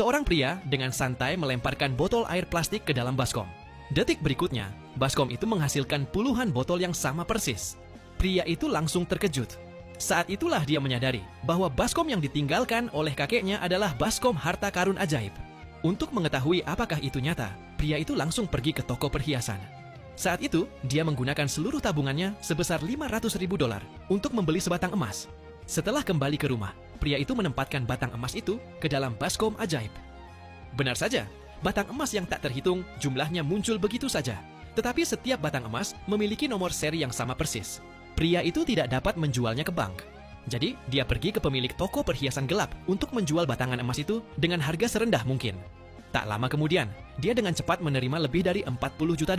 Seorang pria dengan santai melemparkan botol air plastik ke dalam baskom. Detik berikutnya, baskom itu menghasilkan puluhan botol yang sama persis. Pria itu langsung terkejut. Saat itulah dia menyadari bahwa baskom yang ditinggalkan oleh kakeknya adalah baskom harta karun ajaib. Untuk mengetahui apakah itu nyata, pria itu langsung pergi ke toko perhiasan. Saat itu, dia menggunakan seluruh tabungannya sebesar $500.000 untuk membeli sebatang emas. Setelah kembali ke rumah, pria itu menempatkan batang emas itu ke dalam baskom ajaib. Benar saja, batang emas yang tak terhitung jumlahnya muncul begitu saja. Tetapi setiap batang emas memiliki nomor seri yang sama persis. Pria itu tidak dapat menjualnya ke bank. Jadi, dia pergi ke pemilik toko perhiasan gelap untuk menjual batangan emas itu dengan harga serendah mungkin. Tak lama kemudian, dia dengan cepat menerima lebih dari $40 juta.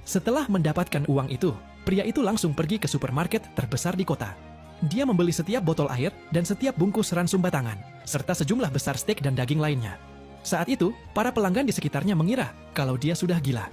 Setelah mendapatkan uang itu, pria itu langsung pergi ke supermarket terbesar di kota. Dia membeli setiap botol air dan setiap bungkus ransum batangan, serta sejumlah besar steak dan daging lainnya. Saat itu, para pelanggan di sekitarnya mengira kalau dia sudah gila.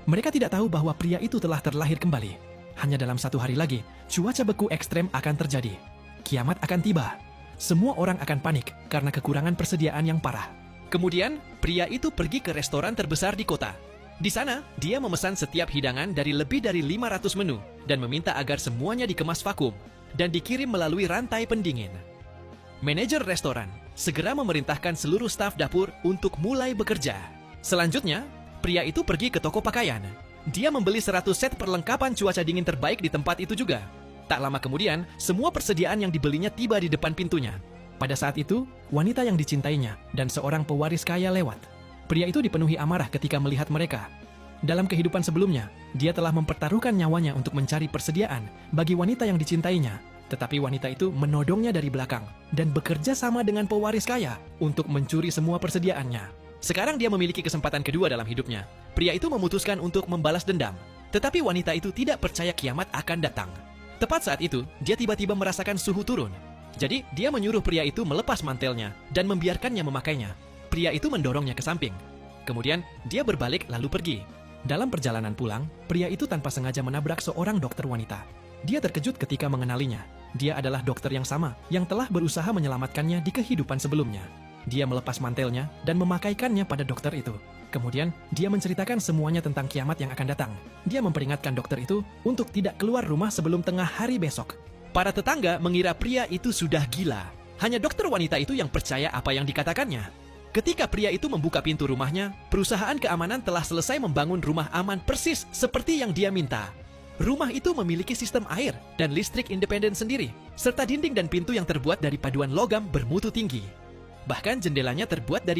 Mereka tidak tahu bahwa pria itu telah terlahir kembali. Hanya dalam 1 hari lagi, cuaca beku ekstrem akan terjadi. Kiamat akan tiba. Semua orang akan panik karena kekurangan persediaan yang parah. Kemudian, pria itu pergi ke restoran terbesar di kota. Di sana, dia memesan setiap hidangan dari lebih dari 500 menu dan meminta agar semuanya dikemas vakum dan dikirim melalui rantai pendingin. Manajer restoran segera memerintahkan seluruh staf dapur untuk mulai bekerja. Selanjutnya, pria itu pergi ke toko pakaian. Dia membeli 100 set perlengkapan cuaca dingin terbaik di tempat itu juga. Tak lama kemudian, semua persediaan yang dibelinya tiba di depan pintunya. Pada saat itu, wanita yang dicintainya dan seorang pewaris kaya lewat. Pria itu dipenuhi amarah ketika melihat mereka. Dalam kehidupan sebelumnya, dia telah mempertaruhkan nyawanya untuk mencari persediaan bagi wanita yang dicintainya. Tetapi wanita itu menodongnya dari belakang dan bekerja sama dengan pewaris kaya untuk mencuri semua persediaannya. Sekarang dia memiliki kesempatan kedua dalam hidupnya. Pria itu memutuskan untuk membalas dendam. Tetapi wanita itu tidak percaya kiamat akan datang. Tepat saat itu, dia tiba-tiba merasakan suhu turun. Jadi, dia menyuruh pria itu melepas mantelnya dan membiarkannya memakainya. Pria itu mendorongnya ke samping. Kemudian, dia berbalik lalu pergi. Dalam perjalanan pulang, pria itu tanpa sengaja menabrak seorang dokter wanita. Dia terkejut ketika mengenalinya. Dia adalah dokter yang sama yang telah berusaha menyelamatkannya di kehidupan sebelumnya. Dia melepas mantelnya dan memakaikannya pada dokter itu. Kemudian, dia menceritakan semuanya tentang kiamat yang akan datang. Dia memperingatkan dokter itu untuk tidak keluar rumah sebelum tengah hari besok. Para tetangga mengira pria itu sudah gila. Hanya dokter wanita itu yang percaya apa yang dikatakannya. Ketika pria itu membuka pintu rumahnya, perusahaan keamanan telah selesai membangun rumah aman persis seperti yang dia minta. Rumah itu memiliki sistem air dan listrik independen sendiri, serta dinding dan pintu yang terbuat dari paduan logam bermutu tinggi. Bahkan jendelanya terbuat dari